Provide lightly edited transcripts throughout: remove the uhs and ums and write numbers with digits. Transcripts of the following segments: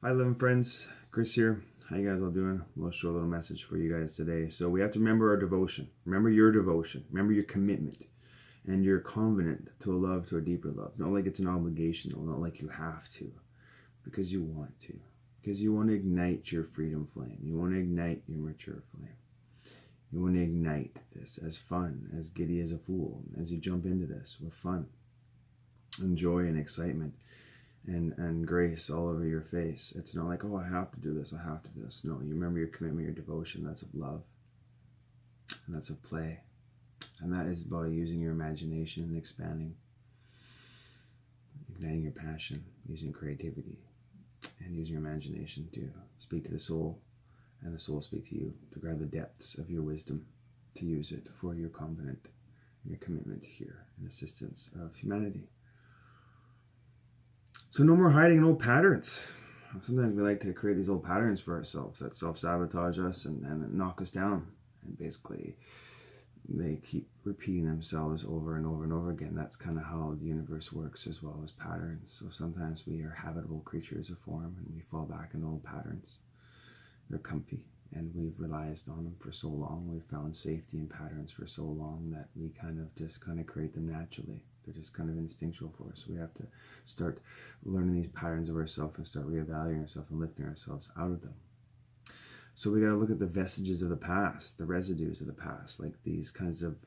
Hi, loving friends. Chris here. How you guys all doing? We'll show a little message for you guys today. So we have to remember our devotion. Remember your devotion. Remember your commitment. And your covenant to a love, to a deeper love. Not like it's an obligation, not like you have to. Because you want to. Because you want to ignite your freedom flame. You want to ignite your mature flame. You want to ignite this as fun, as giddy as a fool, as you jump into this with fun and joy and excitement. And grace all over your face. It's not like, oh, I have to do this, I have to do this. No, you remember your commitment, your devotion. That's of love. And that's of play. And that is about using your imagination and expanding, igniting your passion, using creativity, and using your imagination to speak to the soul, and the soul speak to you, to grab the depths of your wisdom, to use it for your covenant, your commitment here, in assistance of humanity. So no more hiding in old patterns. Sometimes we like to create these old patterns for ourselves that self-sabotage us and knock us down. And basically, they keep repeating themselves over and over and over again. That's kind of how the universe works, as well as patterns. So sometimes we are habitable creatures of form and we fall back in old patterns. They're comfy and we've relied on them for so long. We've found safety in patterns for so long that we kind of create them naturally. They're just kind of instinctual for us. So we have to start learning these patterns of ourselves and start reevaluating ourselves and lifting ourselves out of them. So we got to look at the vestiges of the past, the residues of the past, like these kinds of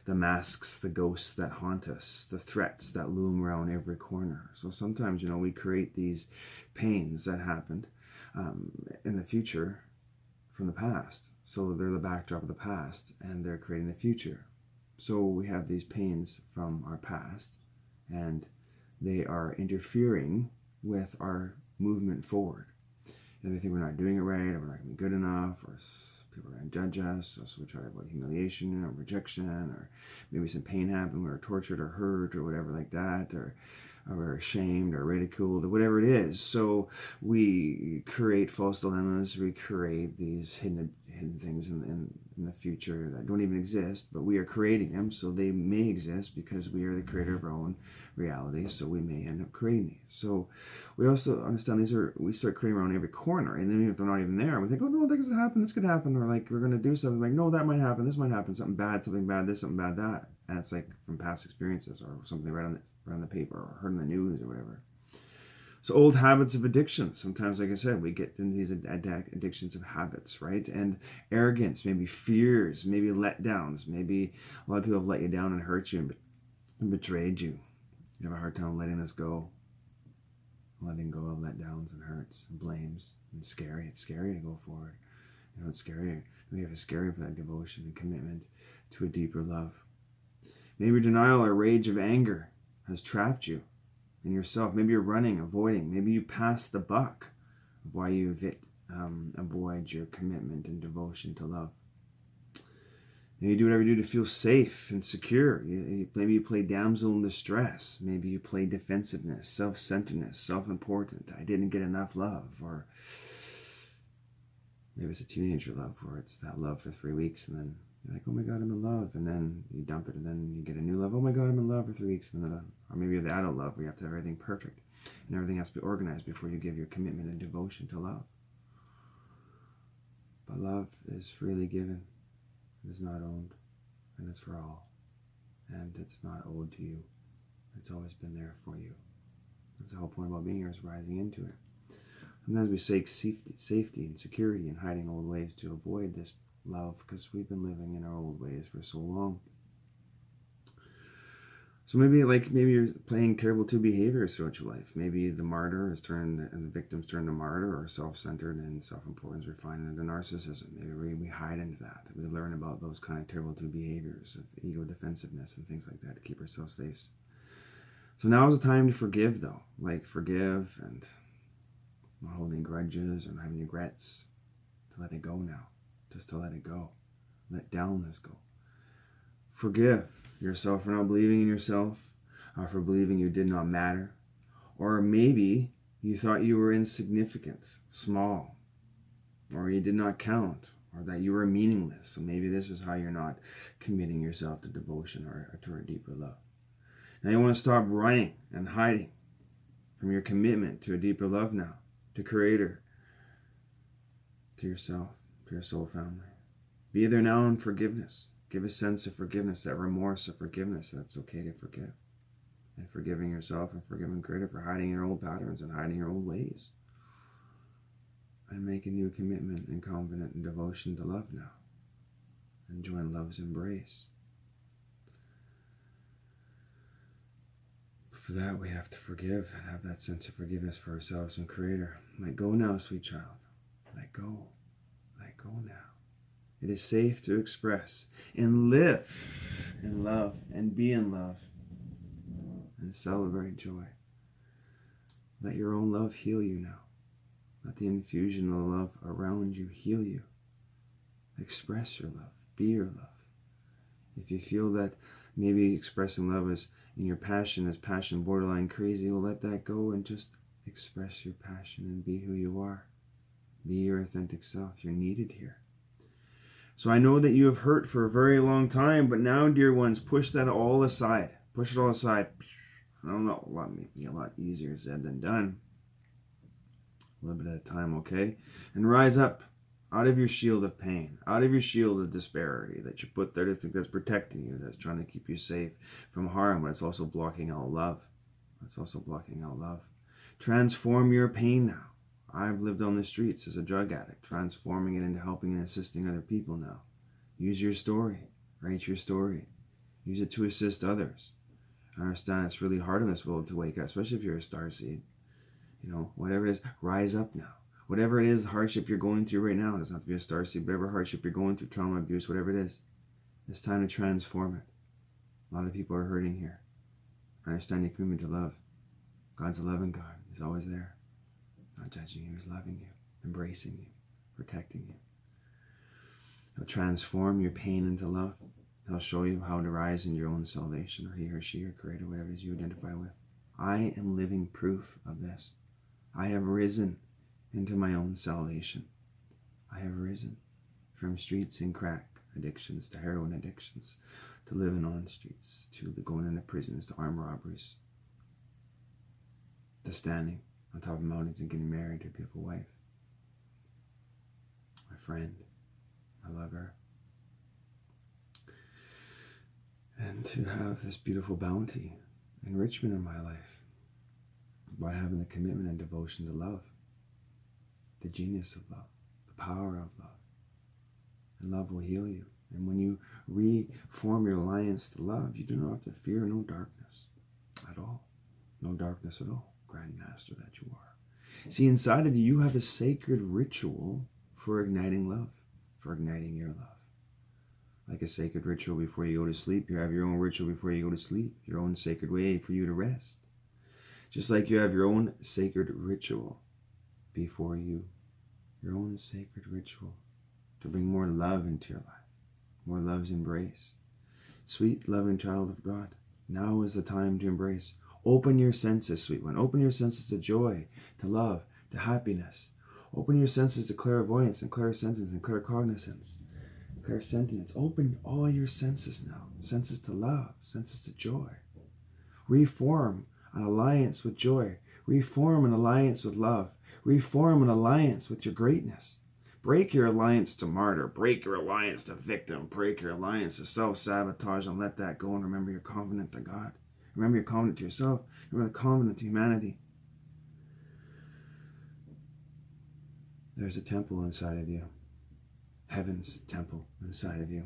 the masks, the ghosts that haunt us, the threats that loom around every corner. So sometimes, we create these pains that happened in the future from the past. So they're the backdrop of the past and they're creating the future. So we have these pains from our past and they are interfering with our movement forward. And they think we're not doing it right, or we're not going to be good enough, or people are going to judge us. So we try to avoid humiliation or rejection, or maybe some pain happened, we were tortured or hurt or whatever like that, or we're ashamed or ridiculed or whatever it is. So we create false dilemmas, we create these hidden things in the future that don't even exist, but we are creating them, so they may exist because we are the creator of our own reality, so we may end up creating these. So we also understand we start creating around every corner, and then if they're not even there, we think, oh no, this could happen, this could happen, or like we're going to do something, like no, that might happen, this might happen, something bad, this, something bad, that. And it's like from past experiences or something they read on the paper or heard on the news or whatever. So old habits of addiction. Sometimes, like I said, we get into these addictions of habits, right? And arrogance, maybe fears, maybe letdowns. Maybe a lot of people have let you down and hurt you and betrayed you. You have a hard time letting this go. Letting go of letdowns and hurts and blames and scary. It's scary to go forward. It's scary. We have to scary for that devotion and commitment to a deeper love. Maybe denial or rage of anger has trapped you in yourself. Maybe you're running, avoiding. Maybe you pass the buck of why you avoid your commitment and devotion to love. Maybe you do whatever you do to feel safe and secure. Maybe you play damsel in distress. Maybe you play defensiveness, self-centeredness, self-important. I didn't get enough love. Or maybe it's a teenager love where it's that love for 3 weeks and then you're like, oh my God, I'm in love. And then you dump it and then you get a new love. Oh my God, I'm in love for 3 weeks. And then or maybe you're the adult love where you have to have everything perfect and everything has to be organized before you give your commitment and devotion to love. But love is freely given. It is not owned. And it's for all. And it's not owed to you. It's always been there for you. That's the whole point about being here, is rising into it. Sometimes we seek safety and security and hiding old ways to avoid this love because we've been living in our old ways for so long. So maybe you're playing terrible two behaviors throughout your life. Maybe the martyr is turned and the victim's turned to martyr, or self-centered and self-importance refined into narcissism. Maybe we hide into that. We learn about those kind of terrible two behaviors of ego defensiveness and things like that to keep ourselves safe. So now is the time to forgive, though. Like forgive and not holding grudges or not having regrets. To let it go now. Just to let it go. Let down this go. Forgive yourself for not believing in yourself, or for believing you did not matter. Or maybe you thought you were insignificant, small, or you did not count, or that you were meaningless. So maybe this is how you're not committing yourself to devotion or to a deeper love. Now you want to stop running and hiding from your commitment to a deeper love now. to Creator, to yourself, to your soul family. Be there now in forgiveness. Give a sense of forgiveness, that remorse of forgiveness, that it's okay to forgive. And forgiving yourself and forgiving Creator for hiding your old patterns and hiding your old ways. And make a new commitment and confident and devotion to love now. And join love's embrace. For that, we have to forgive and have that sense of forgiveness for ourselves and Creator. Let go now, sweet child. Let go. Let go now. It is safe to express and live in love and be in love and celebrate joy. Let your own love heal you now. Let the infusion of love around you heal you. Express your love. Be your love. If you feel that maybe expressing love is in your passion is passion borderline crazy, well, let that go and just express your passion and be who you are. Be your authentic self. You're needed here. So I know that you have hurt for a very long time, but now, dear ones, push that all aside. Push it all aside. I don't know, maybe a lot easier said than done. A little bit at a time, okay? And rise up out of your shield of pain, out of your shield of disparity that you put there to think that's protecting you, that's trying to keep you safe from harm, but it's also blocking out love. It's also blocking out love. Transform your pain now. I've lived on the streets as a drug addict, transforming it into helping and assisting other people now. Use your story. Write your story. Use it to assist others. I understand it's really hard in this world to wake up, especially if you're a starseed. You know, whatever it is, rise up now. Whatever it is, the hardship you're going through right now, it doesn't have to be a starseed, whatever hardship you're going through, trauma, abuse, whatever it is, it's time to transform it. A lot of people are hurting here. I understand your commitment to love. God's a loving God. He's always there. Not judging you, He's loving you, embracing you, protecting you. He'll transform your pain into love. He'll show you how to rise in your own salvation, or he or she or Creator, whatever it is you identify with. I am living proof of this. I have risen into my own salvation. I have risen from streets and crack addictions to heroin addictions, to living on streets, to going into prisons, to armed robberies, to standing on top of mountains and getting married to a beautiful wife. My friend, I love her. And to have this beautiful bounty, enrichment in my life by having the commitment and devotion to love, the genius of love, the power of love. And love will heal you. And when you reform your alliance to love, you do not have to fear no darkness at all. No darkness at all, Grand Master that you are. See, inside of you, you have a sacred ritual for igniting love, for igniting your love. Like a sacred ritual before you go to sleep, you have your own ritual before you go to sleep, your own sacred way for you to rest. Just like you have your own sacred ritual before you, your own sacred ritual to bring more love into your life, more love's embrace. Sweet, loving child of God, now is the time to embrace. Open your senses, sweet one. Open your senses to joy, to love, to happiness. Open your senses to clairvoyance and clairsentience and claircognizance. Clairsentience. Open all your senses now. Senses to love, senses to joy. Reform an alliance with joy. Reform an alliance with love. Reform an alliance with your greatness. Break your alliance to martyr. Break your alliance to victim. Break your alliance to self-sabotage and let that go and remember you're confident to God. Remember you're confident to yourself. Remember confident to humanity. There's a temple inside of you. Heaven's temple inside of you.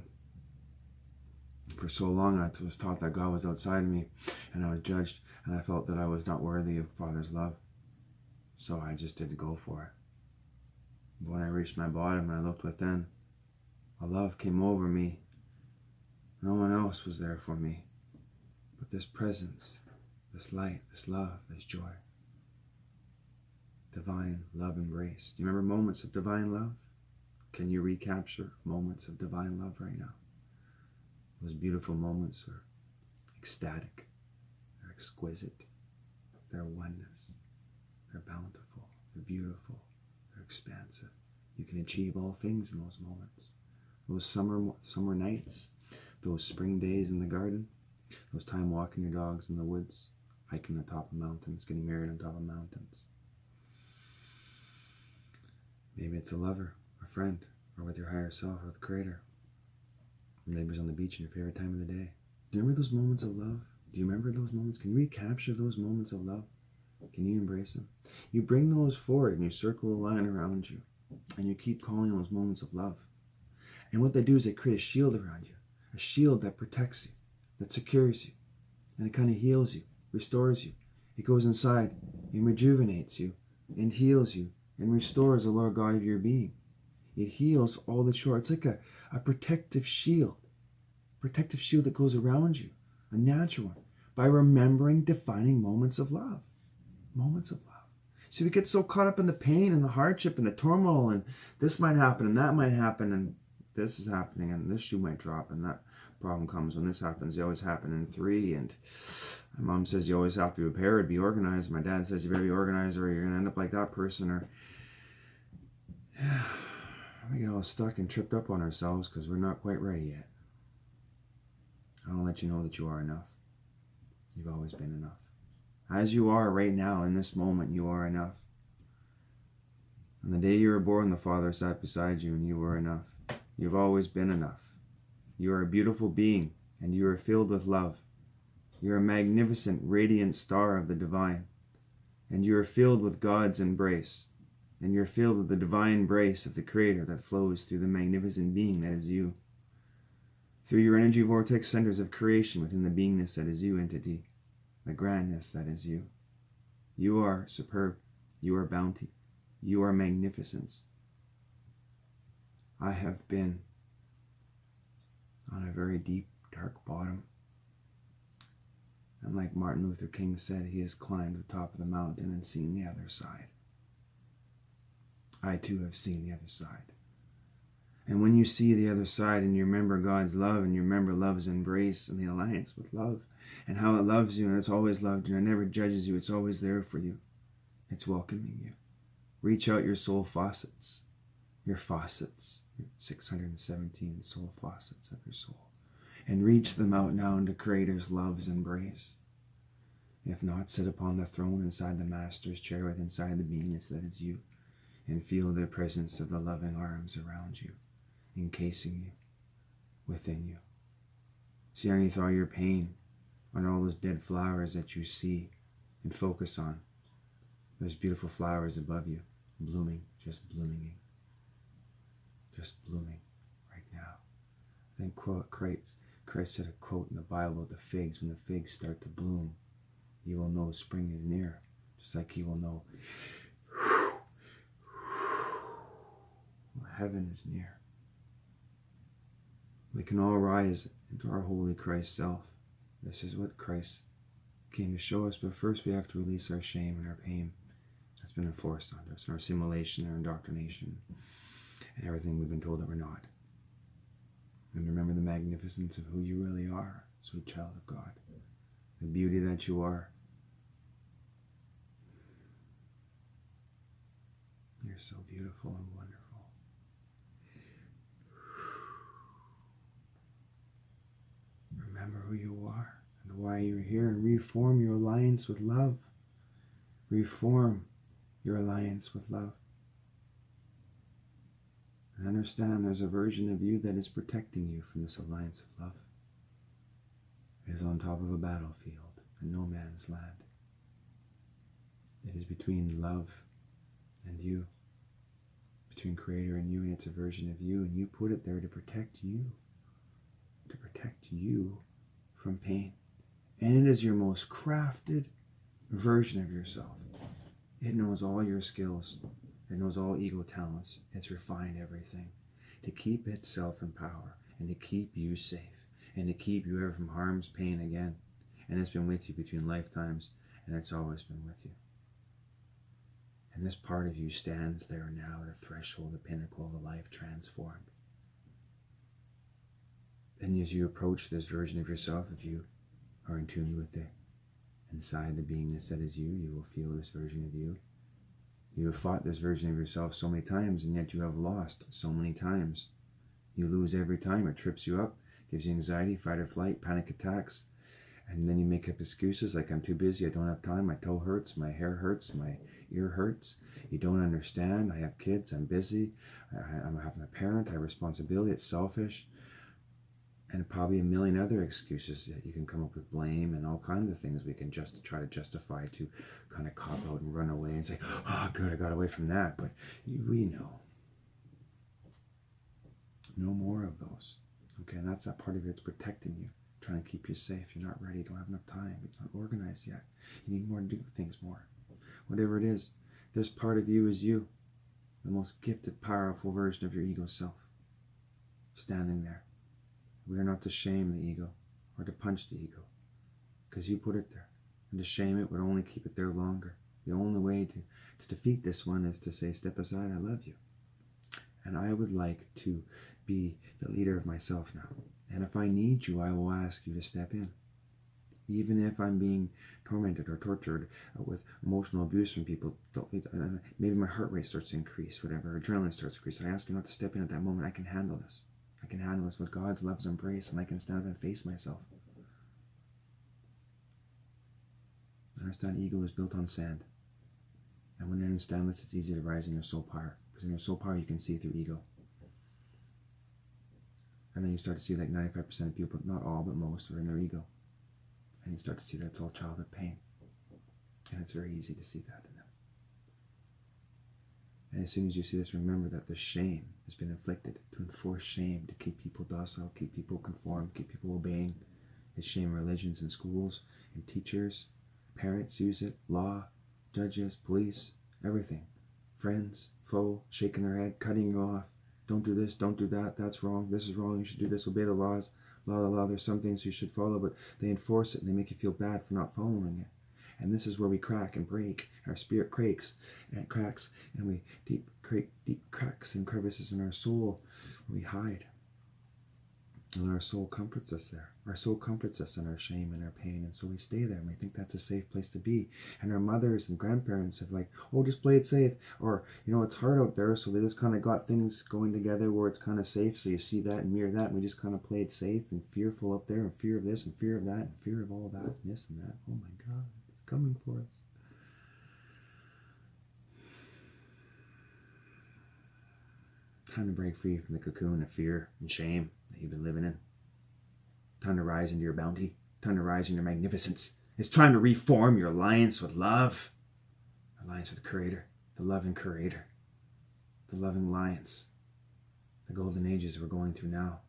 For so long I was taught that God was outside of me, and I was judged, and I felt that I was not worthy of Father's love. So I just didn't go for it. But when I reached my bottom and I looked within, a love came over me. No one else was there for me. But this presence, this light, this love, this joy. Divine love embrace. Do you remember moments of divine love? Can you recapture moments of divine love right now? Those beautiful moments are ecstatic. They're exquisite. They're oneness. They're bountiful. They're beautiful. They're expansive. You can achieve all things in those moments. Those summer nights, those spring days in the garden, those time walking your dogs in the woods, hiking on top of mountains, getting married on top of mountains. Maybe it's a lover, a friend, or with your higher self, or the Creator. Neighbors on the beach in your favorite time of the day. Do you remember those moments of love? Do you remember those moments? Can you recapture those moments of love? Can you embrace them? You bring those forward and you circle a line around you. And you keep calling those moments of love. And what they do is they create a shield around you. A shield that protects you, that secures you. And it kind of heals you, restores you. It goes inside and rejuvenates you and heals you and restores the Lord God of your being. It heals all the short. It's like a protective shield. Protective shield that goes around you. A natural one. By remembering defining moments of love. Moments of love. See, we get so caught up in the pain and the hardship and the turmoil, and this might happen and that might happen and this is happening and this shoe might drop and that problem comes when this happens. They always happen in 3, and my mom says you always have to be prepared, be organized. My dad says you better be organized or you're going to end up like that person. Or we get all stuck and tripped up on ourselves because we're not quite ready yet. I want to let you know that you are enough. You've always been enough. As you are right now, in this moment, you are enough. On the day you were born, the Father sat beside you and you were enough. You've always been enough. You are a beautiful being and you are filled with love. You're a magnificent, radiant star of the divine. And you are filled with God's embrace. And you're filled with the divine embrace of the Creator that flows through the magnificent being that is you. Through your energy vortex centers of creation within the beingness that is you entity. The grandness that is you. You are superb. You are bounty. You are magnificence. I have been on a very deep, dark bottom. And like Martin Luther King said, he has climbed the top of the mountain and seen the other side. I too have seen the other side. And when you see the other side and you remember God's love and you remember love's embrace and the alliance with love and how it loves you and it's always loved you and it never judges you, it's always there for you. It's welcoming you. Reach out your soul faucets, your 617 soul faucets of your soul, and reach them out now into Creator's love's embrace. If not, sit upon the throne inside the Master's chair with inside the beingness that is you, and feel the presence of the loving arms around you, encasing you, within you. See underneath all your pain, on all those dead flowers that you see, and focus on. There's beautiful flowers above you, blooming, just blooming right now. I think Christ said a quote in the Bible about the figs. When the figs start to bloom, you will know spring is near, just like you will know heaven is near. We can all rise into our holy Christ self. This is what Christ came to show us, but first we have to release our shame and our pain that's been enforced on us, our assimilation, our indoctrination, and everything we've been told that we're not. And remember the magnificence of who you really are, sweet child of God, the beauty that you are. You're so beautiful and wonderful. Remember who you are and why you're here, and reform your alliance with love. Reform your alliance with love. And understand there's a version of you that is protecting you from this alliance of love. It is on top of a battlefield in no man's land. It is between love and you, between Creator and you, and it's a version of you, and you put it there to protect you from pain. And it is your most crafted version of yourself. It knows all your skills. It knows all ego talents. It's refined everything to keep itself in power and to keep you safe and to keep you ever from harm's pain again. And it's been with you between lifetimes, and it's always been with you. And this part of you stands there now at a threshold, the pinnacle of a life transformed. And as you approach this version of yourself, if you are in tune with the inside the beingness that is you, you will feel this version of you. You have fought this version of yourself so many times, and yet you have lost so many times. You lose every time. It trips you up, gives you anxiety, fight or flight, panic attacks, And then you make up excuses like, I'm too busy, I don't have time, my toe hurts, my hair hurts, my ear hurts. You don't understand, I have kids, I'm busy, I'm having a parent, I have responsibility, it's selfish. And probably a million other excuses that you can come up with, blame and all kinds of things we can just try to justify to kind of cop out and run away and say, oh good, I got away from that. But we know. No more of those. Okay, and that's that part of you that's protecting you, trying to keep you safe. You're not ready, you don't have enough time, you're not organized yet. You need more to do things more. Whatever it is, this part of you is you, the most gifted, powerful version of your ego self, standing there. We are not to shame the ego or to punch the ego, because you put it there. And to shame it would only keep it there longer. The only way to defeat this one is to say, step aside, I love you. And I would like to be the leader of myself now. And if I need you, I will ask you to step in. Even if I'm being tormented or tortured with emotional abuse from people, maybe my heart rate starts to increase, whatever, adrenaline starts to increase. I ask you not to step in at that moment. I can handle this. I can handle this with God's love's embrace, and I can stand up and face myself. Understand, ego is built on sand. And when you understand this, it's easy to rise in your soul power. Because in your soul power, you can see through ego. And then you start to see like 95% of people, not all, but most, are in their ego. And you start to see that it's all childhood pain. And it's very easy to see that in them. And as soon as you see this, remember that the shame has been inflicted to enforce shame, to keep people docile, keep people conformed, keep people obeying. It's shame in religions and schools and teachers. Parents use it, law, judges, police, everything. Friends, foe, shaking their head, cutting you off. Don't do this, don't do that, that's wrong, this is wrong, you should do this, obey the laws. Law, there's some things you should follow, but they enforce it and they make you feel bad for not following it. And this is where we crack and break. Our spirit cracks, and we deep cracks and crevices in our soul where we hide. And our soul comforts us there. Our soul comforts us in our shame and our pain, and so we stay there and we think that's a safe place to be. And our mothers and grandparents have like, oh, just play it safe, or it's hard out there, so they just kind of got things going together where it's kind of safe. So you see that and mirror that, and we just kind of play it safe and fearful up there, and fear of this and fear of that and fear of all that and this and that. Oh my God, it's coming for us. Time to break free from the cocoon of fear and shame that you've been living in. Time to rise into your bounty. Time to rise in your magnificence. It's time to reform your alliance with love. Alliance with the Creator. The loving Creator. The loving alliance. The golden ages we're going through now.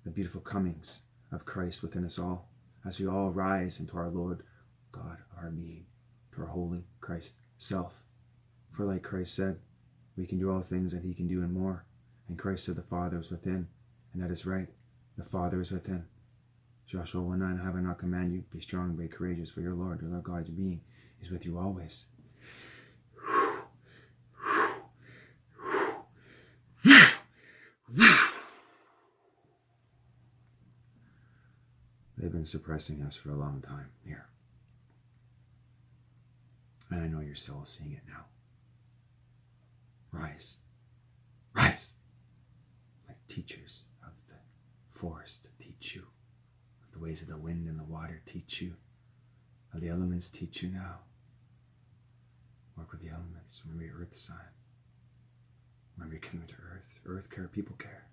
The beautiful comings of Christ within us all. As we all rise into our Lord God, our being. To our holy Christ self. For like Christ said, we can do all things that He can do and more. And Christ said the Father is within. And that is right. The Father is within. Joshua 1:9, have I not commanded you? Be strong, be courageous, for your Lord God's being is with you always. They've been suppressing us for a long time here. And I know you're still seeing it now. Rise. Rise. Like teachers of the forest teach you. Of the ways of the wind and the water teach you. Of the elements teach you now. Work with the elements. Remember your earth sign. Remember your commitment to earth. Earth care, people care.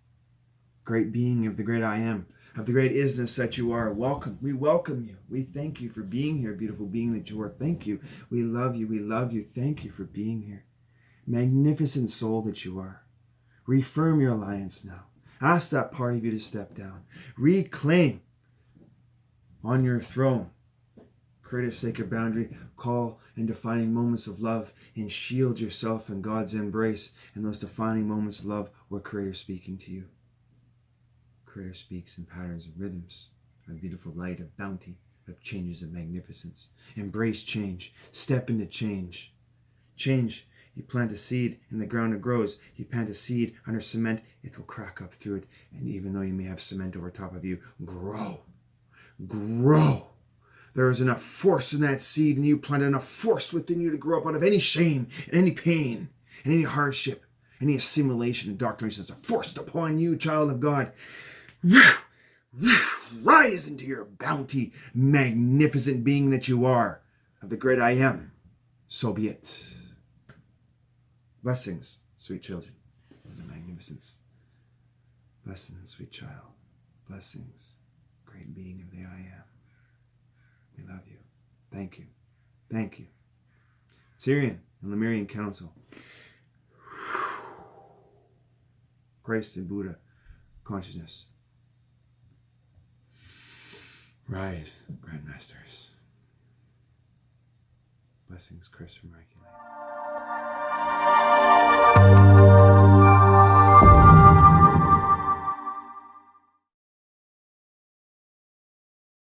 Great being of the great I am. Of the great isness that you are. Welcome. We welcome you. We thank you for being here, beautiful being that you are. Thank you. We love you. We love you. Thank you for being here. Magnificent soul that you are. Refirm your alliance now. Ask that part of you to step down. Reclaim on your throne. Create a sacred boundary. Call in defining moments of love and shield yourself in God's embrace. And those defining moments of love were Creator speaking to you. Creator speaks in patterns and rhythms of beautiful light, of bounty, of changes of magnificence. Embrace change. Step into change. Change. You plant a seed in the ground, it grows. You plant a seed under cement, it will crack up through it. And even though you may have cement over top of you, grow. Grow. There is enough force in that seed, and you plant enough force within you to grow up out of any shame, and any pain, and any hardship, any assimilation and indoctrination that's forced upon you, child of God. Rise into your bounty, magnificent being that you are, of the great I am. So be it. Blessings, sweet children of the magnificence. Blessings, sweet child. Blessings, great being of the I am. We love you. Thank you. Thank you. Syrian and Lemurian Council. Christ and Buddha consciousness. Rise, Grandmasters. Blessings, Chris from Reiki Life.